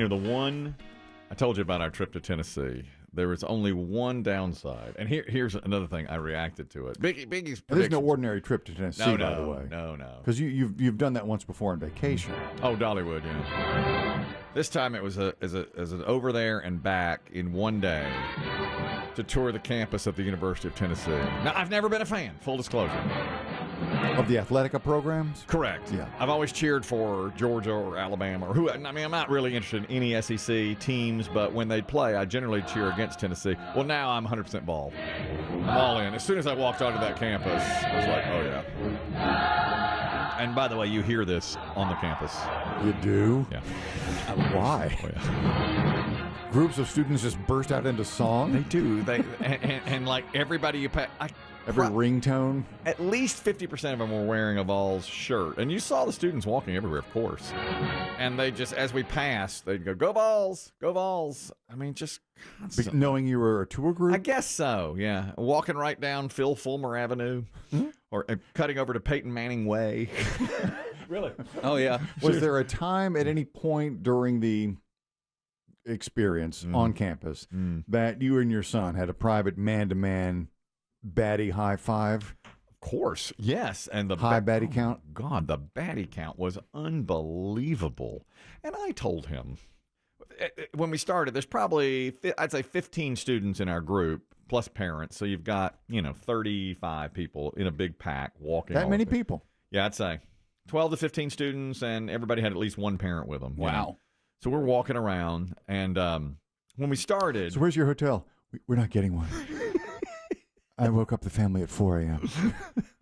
the one I told you about our trip to Tennessee. There was only one downside, and here's another thing. I reacted to it. Biggie's There's no ordinary trip to Tennessee, by the way. No. Because you've done that once before on vacation. Oh, Dollywood, yeah. This time it was as an over there and back in one day to tour the campus of the University of Tennessee. Now, I've never been a fan, full disclosure. Of the Athletica programs? Correct. Yeah. I've always cheered for Georgia or Alabama or who. I mean, I'm not really interested in any SEC teams, but when they play, I generally cheer against Tennessee. Well, now I'm 100% involved. I'm all in. As soon as I walked onto that campus, I was like, oh, yeah. And by the way, you hear this on the campus. You do? Yeah. Why? Oh, yeah. Groups of students just burst out into song? They do. And like everybody you pass. Every ringtone? At least 50% of them were wearing a Vols shirt. And you saw the students walking everywhere, of course. And they just, as we passed, they'd go Vols, go Vols. I mean, just constantly. Knowing you were a tour group? I guess so, yeah. Walking right down Phil Fulmer Avenue or cutting over to Peyton Manning Way. Really? Oh, yeah. Was there a time at any point during the experience on campus that you and your son had a private man-to-man baddie high five? Of course, yes. And the high baddie count? God, the baddie count was unbelievable. And I told him, when we started, there's probably, I'd say 15 students in our group, plus parents. So you've got, 35 people in a big pack walking. That many people? Yeah, I'd say 12 to 15 students, and everybody had at least one parent with them. Wow. So we're walking around, and when we started... So where's your hotel? We're not getting one. I woke up the family at 4 a.m.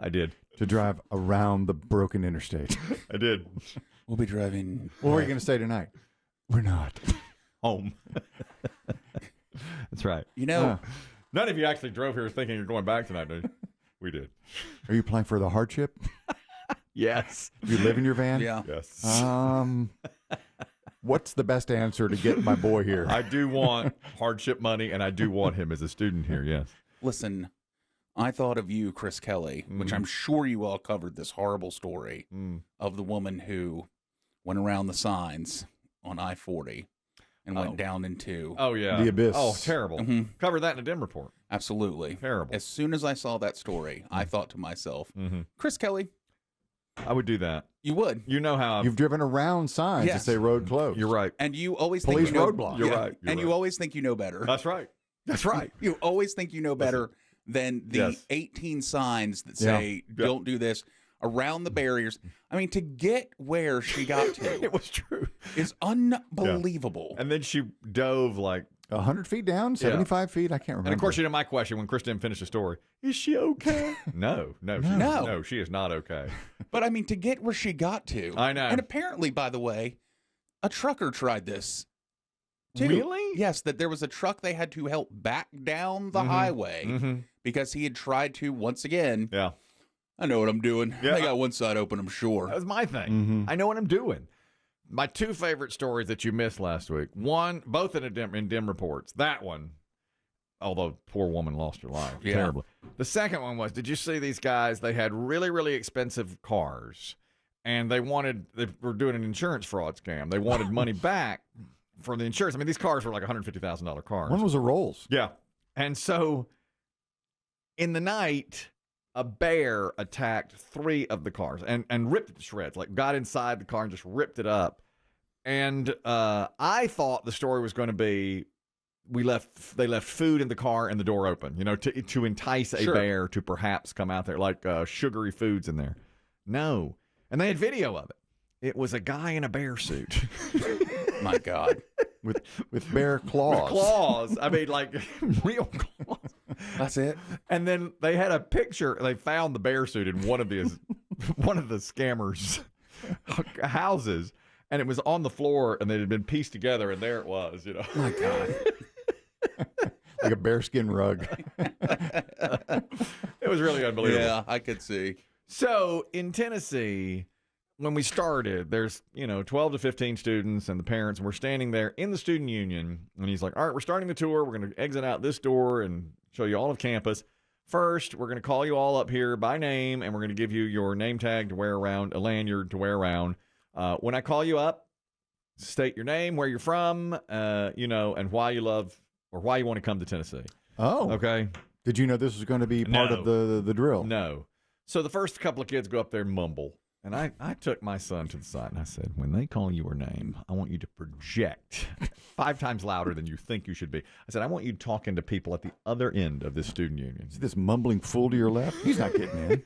I did. To drive around the broken interstate. I did. We'll be driving... Where are you going to stay tonight? We're not. Home. That's right. None of you actually drove here thinking you're going back tonight, did you? We did. Are you applying for the hardship? Yes. You live in your van? Yeah. Yes. What's the best answer to get my boy here? I do want hardship money, and I do want him as a student here, yes. Listen, I thought of you, Chris Kelly, which I'm sure you all covered this horrible story of the woman who went around the signs on I-40 and went down into... Oh, yeah. The abyss. Oh, terrible. Covered that in a Demm report. Absolutely. Terrible. As soon as I saw that story, I thought to myself, Chris Kelly... I would do that. You would. You know how You've driven around signs that say road closed. You're right. And you always Police think you know... roadblock. You're right. And you always think you know better. That's right. That's right. You always think you know better than the 18 signs that say, don't do this, around the barriers. I mean, to get where she got to... It was true. ...is unbelievable. And then she dove like... 100 feet down? 75 feet? I can't remember. And of course, my question when Chris didn't finish the story, is she okay? No, she is not okay. But I mean, to get where she got to. I know. And apparently, by the way, a trucker tried this too. Really? Yes, that there was a truck they had to help back down the highway because he had tried to, once again. Yeah. I know what I'm doing. Yeah. I got one side open, I'm sure. That was my thing. I know what I'm doing. My two favorite stories that you missed last week. One, both in Demm reports. That one, although poor woman lost her life terribly. The second one was, did you see these guys? They had really, really expensive cars, and they were doing an insurance fraud scam. They wanted money back for the insurance. I mean, these cars were like $150,000 cars. One was a Rolls. Yeah. And so in the night, a bear attacked 3 of the cars and ripped it to shreds, like got inside the car and just ripped it up. And I thought the story was going to be they left food in the car and the door open, to entice a bear to perhaps come out there, like sugary foods in there. No. And they had video of it. It was a guy in a bear suit. My God. With bear claws. With claws. I mean, like real claws. That's it. And then they had a picture. They found the bear suit in one of the scammers' houses, and it was on the floor, and it had been pieced together, and there it was. My God. Like a bearskin rug. It was really unbelievable. Yeah, I could see. So in Tennessee, when we started, there's 12 to 15 students and the parents, and we're standing there in the student union, and he's like, all right, we're starting the tour. We're going to exit out this door and show you all of campus. First, we're going to call you all up here by name, and we're going to give you your name tag to wear around, a lanyard to wear around. When I call you up, state your name, where you're from, and why you love or why you want to come to Tennessee. Oh. Okay. Did you know this was going to be part of the drill? No. So the first couple of kids go up there and mumble. And I took my son to the side and I said, when they call your name, I want you to project 5 times louder than you think you should be. I said, I want you talking to people at the other end of this student union. See this mumbling fool to your left? He's not getting in.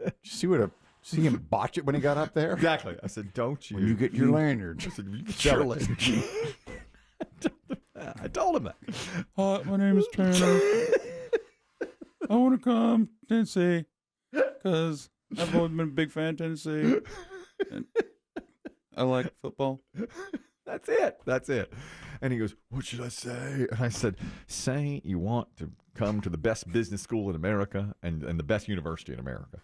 Did you see him botch it when he got up there? Exactly. I said, don't you. When you get your lanyard. I said, you get your lanyard. I told him that. Hi, my name is Turner. I want to come to Tennessee because I've always been a big fan of Tennessee. And I like football. That's it. And he goes, what should I say? And I said, say you want to come to the best business school in America and the best university in America.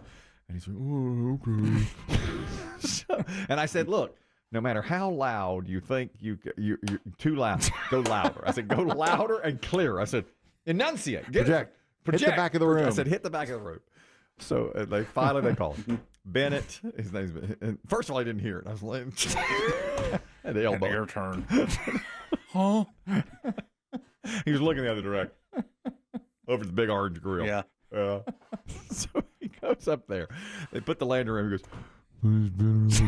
And he's like, oh, okay. And I said, look, no matter how loud you think you're too loud, go louder. I said, go louder and clearer. I said, enunciate. Project. Hit the back of the room. I said, hit the back of the room. So they called him. Bennett. His name's Bennett. And first of all, I didn't hear it. I was like, at the elbow. Your turn. Huh? He was looking the other direction. Over the big orange grill. Yeah. So he goes up there. They put the lanyard in. He goes,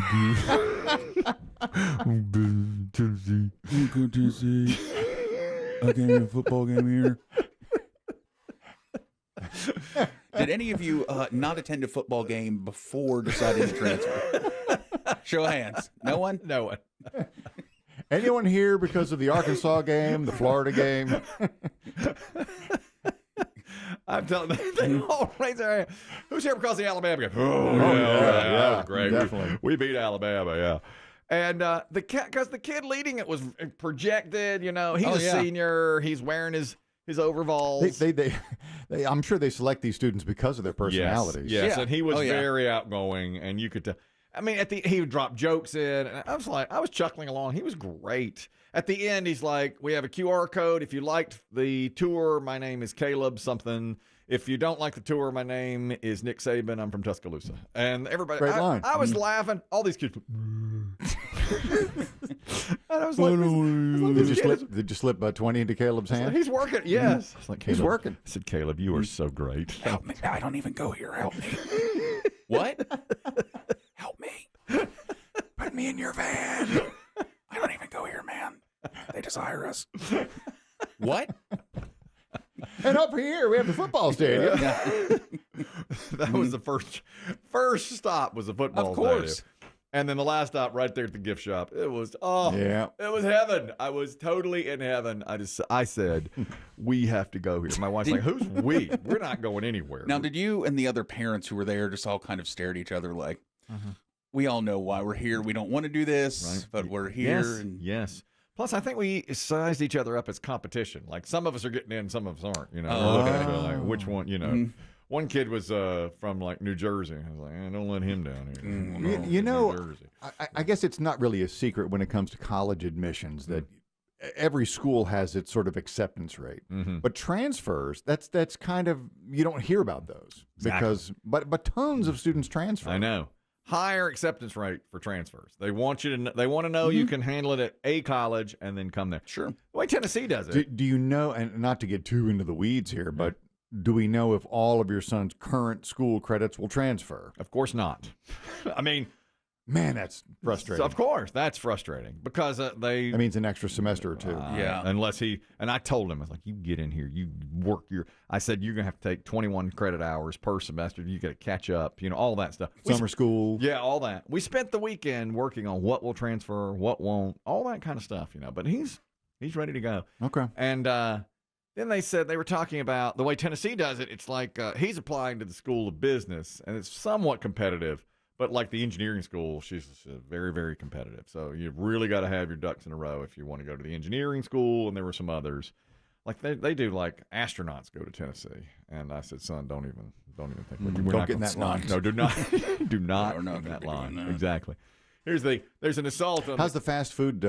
Tennessee. I came to a football game here. Did any of you not attend a football game before deciding to transfer? Show of hands. No one? No one. Anyone here because of the Arkansas game, the Florida game? I'm telling them, they all raise their hand. Who's here because of the Alabama game? Oh, yeah, that was great. definitely. We beat Alabama, yeah. And because the kid leading it was projected, he's a senior. He's wearing his overalls. They I'm sure they select these students because of their personalities. Yes. Yeah. And he was very outgoing, and you could tell. I mean, he would drop jokes in, and I was chuckling along. He was great. At the end, he's like, we have a QR code. If you liked the tour, my name is Caleb something. If you don't like the tour, my name is Nick Saban. I'm from Tuscaloosa. And everybody, Great line. I was laughing. All these kids. And I was like, Did you slip 20 into Caleb's hand? he's working. Yes. I was like, Caleb, He's working. I said, Caleb, you are so great. Help me. I don't even go here. Help me. What? Help me. Put me in your van. I don't even go here, man. They desire us. What? And up here, we have the football stadium. That was the first stop was the football Of course. stadium. And then the last stop right there at the gift shop. It was, it was heaven. I was totally in heaven. I said, we have to go here. My wife's like, who's we? We're not going anywhere. Now, did you and the other parents who were there just all kind of stare at each other like, we all know why we're here. We don't want to do this, Right. but we're here. Yes. Plus, I think we sized each other up as competition. Like, some of us are getting in, some of us aren't. Oh, We're looking at okay. each other like, which one, Mhm. One kid was from, like, New Jersey. I was like, don't let him down here. You New Jersey. I guess it's not really a secret when it comes to college admissions that every school has its sort of acceptance rate. But transfers, that's kind of, you don't hear about those. Exactly. But tons of students transfer. I know. Higher acceptance rate for transfers. They want you to. They want to know you can handle it at a college and then come there. Sure. The way Tennessee does it. Do you know, and not to get too into the weeds here, but do we know if all of your son's current school credits will transfer? Of course not. I mean, man, that's frustrating. Of course, that's frustrating because they. That means an extra semester or two. Yeah. Unless and I told him, I was like, you get in here, you work I said, you're going to have to take 21 credit hours per semester. You got to catch up, all that stuff. Summer school. Yeah, all that. We spent the weekend working on what will transfer, what won't, all that kind of stuff, but he's ready to go. Okay. And then they said they were talking about the way Tennessee does it. It's like he's applying to the School of Business, and it's somewhat competitive. But like the engineering school, she's very, very competitive. So you've really got to have your ducks in a row if you want to go to the engineering school. And there were some others. Like they do, like astronauts go to Tennessee. And I said, son, don't even think. We're Don't not get in gonna- that line. No, do not. Do not We're not in gonna that be line. doing that. Exactly. There's an assault on How's the fast food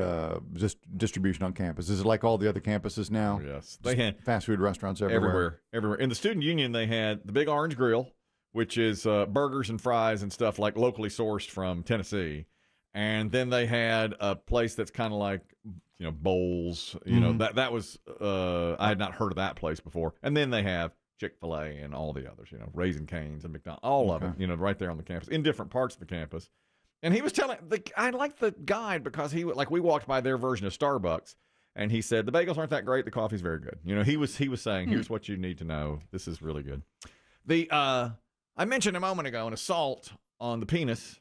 distribution on campus? Is it like all the other campuses now? Yes. They had Fast food restaurants everywhere. Everywhere. In the student union, they had the Big Orange Grill, which is burgers and fries and stuff like locally sourced from Tennessee. And then they had a place that's kind of like, Bowls. That was, I had not heard of that place before. And then they have Chick-fil-A and all the others, Raising Cane's and McDonald's, all of it, right there on the campus, in different parts of the campus. And he was telling, I like the guide because we walked by their version of Starbucks, and he said, the bagels aren't that great, the coffee's very good. He was saying, here's what you need to know. This is really good. I mentioned a moment ago an assault on the penis.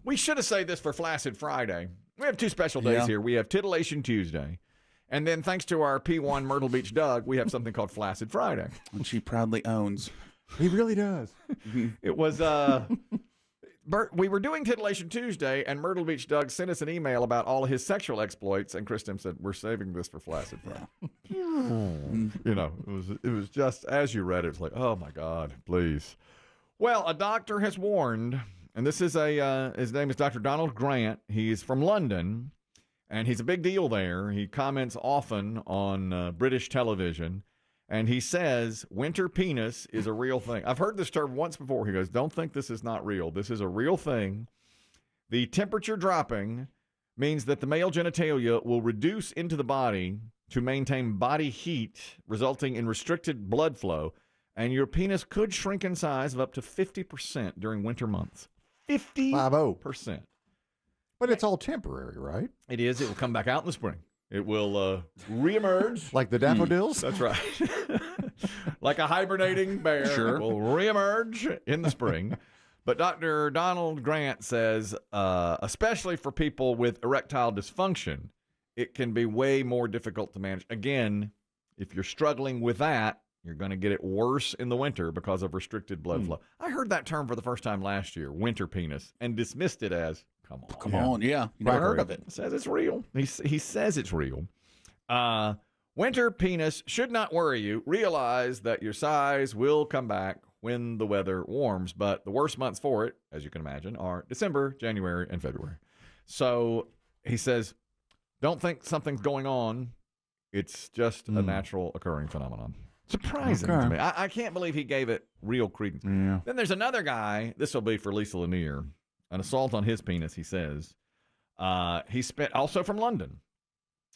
We should have saved this for Flaccid Friday. We have 2 special days here. We have Titillation Tuesday, and then thanks to our P1 Myrtle Beach Doug, we have something called Flaccid Friday. Which he proudly owns. He really does. It was, we were doing Titillation Tuesday, and Myrtle Beach Doug sent us an email about all of his sexual exploits, and Chris Demm said, we're saving this for Flaccid Friday. It was just, as you read it, it's like, oh my God, please. Well, a doctor has warned, and this is his name is Dr. Donald Grant. He's from London, and he's a big deal there. He comments often on British television, and he says winter penis is a real thing. I've heard this term once before. He goes, don't think this is not real. This is a real thing. The temperature dropping means that the male genitalia will reduce into the body to maintain body heat, resulting in restricted blood flow. And your penis could shrink in size of up to 50% during winter months. 50%. But it's all temporary, right? It is. It will come back out in the spring. It will reemerge. Like the daffodils? That's right. Like a hibernating bear. Sure. It will reemerge in the spring. But Dr. Donald Grant says, especially for people with erectile dysfunction, it can be way more difficult to manage. Again, if you're struggling with that, you're going to get it worse in the winter because of restricted blood flow. I heard that term for the first time last year, winter penis, and dismissed it as, come on. You never heard of it. Says it's real. He says it's real. Winter penis should not worry you. Realize that your size will come back when the weather warms, but the worst months for it, as you can imagine, are December, January, and February. So he says, don't think something's going on. It's just a natural occurring phenomenon. Surprising to me. I can't believe he gave it real credence. Yeah. Then there's another guy. This will be for Lisa Lanier. An assault on his penis, he says. He spent, also from London.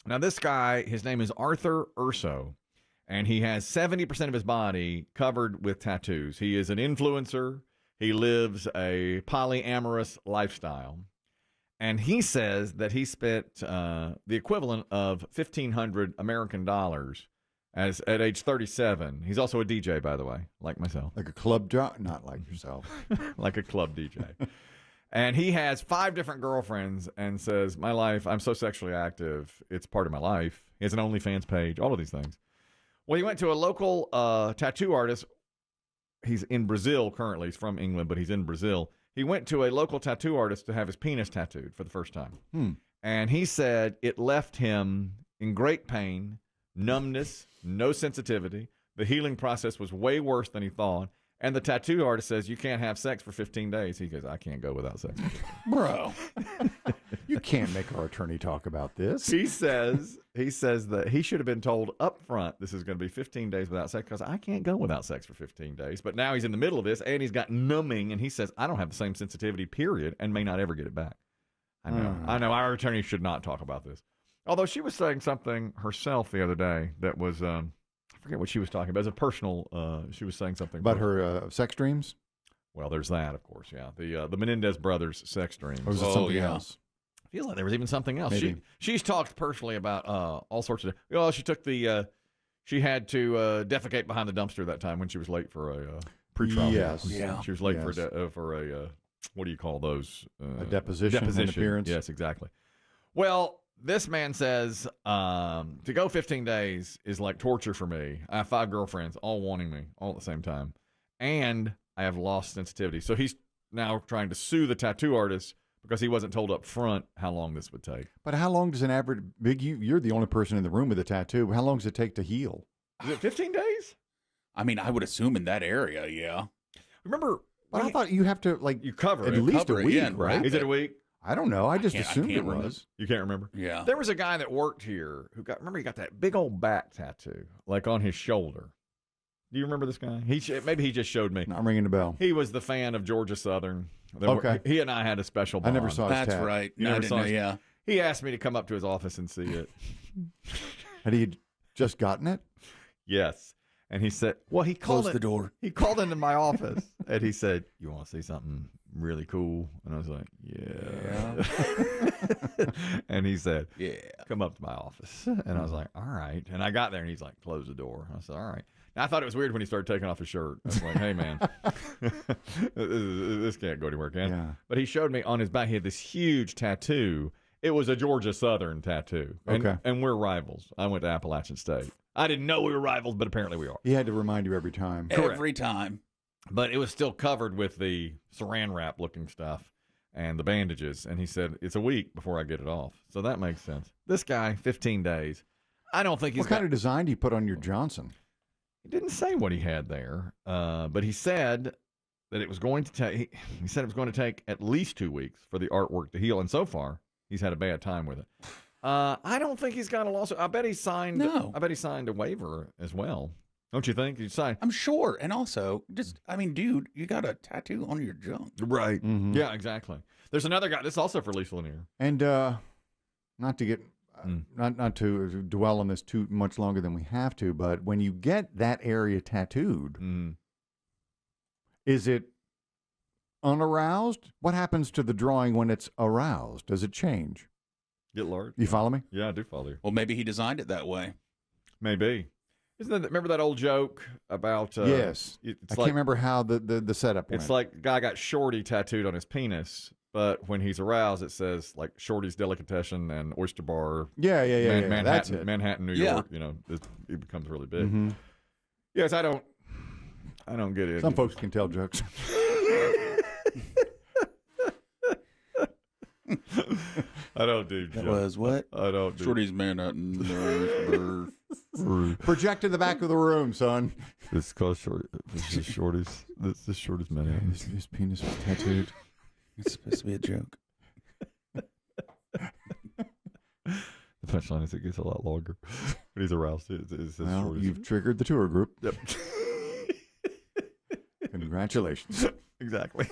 Now, this guy, his name is Arthur Urso, and he has 70% of his body covered with tattoos. He is an influencer. He lives a polyamorous lifestyle. And he says that he spent the equivalent of $1,500 American dollars at age 37. He's also a DJ, by the way, like myself. Like a club job? Not like yourself. Like a club DJ. And he has 5 different girlfriends and says, my life, I'm so sexually active. It's part of my life. He has an OnlyFans page, all of these things. Well, he went to a local tattoo artist. He's in Brazil currently. He's from England, but he's in Brazil. He went to a local tattoo artist to have his penis tattooed for the first time. And he said it left him in great pain, numbness, no sensitivity. The healing process was way worse than he thought. And the tattoo artist says, you can't have sex for 15 days. He goes, I can't go without sex. Bro. You can't make our attorney talk about this. He says that he should have been told up front this is going to be 15 days without sex because I can't go without sex for 15 days. But now he's in the middle of this and he's got numbing and he says, I don't have the same sensitivity, period, and may not ever get it back. I know. Our attorney should not talk about this. Although she was saying something herself the other day that was, I forget what she was talking about. It was a personal, she was saying something. About her sex dreams? Well, there's that, of course, yeah. The Menendez brothers' sex dreams. Or was it something else? I feel like there was even something else. Maybe. She's talked personally about all sorts of, well, she took she had to defecate behind the dumpster that time when she was late for a pretrial. Yes. Yeah. She was late for a, what do you call those? A deposition. An appearance. Yes, exactly. Well, this man says to go 15 days is like torture for me. I have 5 girlfriends all wanting me all at the same time. And I have lost sensitivity. So he's now trying to sue the tattoo artist because he wasn't told up front how long this would take. But how long does an average, you're the only person in the room with a tattoo. How long does it take to heal? Is it 15 days? I mean, I would assume in that area, yeah. Remember, but I thought you have to, you cover at it. least a week, yeah, right? Is it a week? I don't know. I just assumed it was. You can't remember? Yeah. There was a guy that worked here who remember he got that big old back tattoo, like on his shoulder. Do you remember this guy? Maybe he just showed me. Not ringing the bell. He was the fan of Georgia Southern. Okay. He and I had a special bond. I never saw his That's tat. right. You No, I never didn't saw know, his- yeah. He asked me to come up to his office and see it. Had he just gotten it? Yes. And he said, well, he called Close the door. He called into my office and he said, you want to see something really cool? And I was like, yeah. And he said, Yeah. come up to my office. And I was like, all right. And I got there and he's like, close the door. I said, all right. Now, I thought it was weird when he started taking off his shirt. I was like, hey, man, this can't go anywhere, can it? Yeah. But he showed me on his back, he had this huge tattoo. It was a Georgia Southern tattoo. Okay. And we're rivals. I went to Appalachian State. I didn't know we were rivals, but apparently we are. He had to remind you every time. Every time. But it was still covered with the saran wrap looking stuff and the bandages. And he said, it's a week before I get it off. So that makes sense. This guy, 15 days. I don't think he's What kind of design do you put on your Johnson? He didn't say what he had there, but he said that it was going to take. He said it was going to take at least 2 weeks for the artwork to heal, and so far he's had a bad time with it. I don't think he's got a lawsuit. I bet he signed. No. I bet he signed a waiver as well. Don't you think? He signed. I'm sure. And also, dude, you got a tattoo on your junk. Right. Mm-hmm. Yeah, exactly. There's another guy. This is also for Lisa Lanier. And not to get not to dwell on this too much longer than we have to, but when you get that area tattooed, is it unaroused? What happens to the drawing when it's aroused? Does it change? Get large. You follow me? Yeah, I do follow you. Well, maybe he designed it that way. Maybe. Remember that old joke about? Yes. It's I can't remember how the setup went. It's like guy got Shorty tattooed on his penis, but when he's aroused, it says like Shorty's Delicatessen and Oyster Bar. Yeah. Manhattan, That's it. Manhattan, New Yeah. York. You know, it becomes really big. Mm-hmm. Yes, I don't get it. Some folks can tell jokes. I don't do jokes. That was what? I don't do. Shorty's Manhattan. Project in the back of the room, son. It's called Shorty. This is Shorty's. This is Shorty's Manhattan. His penis was tattooed. It's supposed to be a joke. The punchline is it gets a lot longer when he's aroused. It says Well, Shorty's. you've triggered the tour group. Yep. Congratulations. Exactly.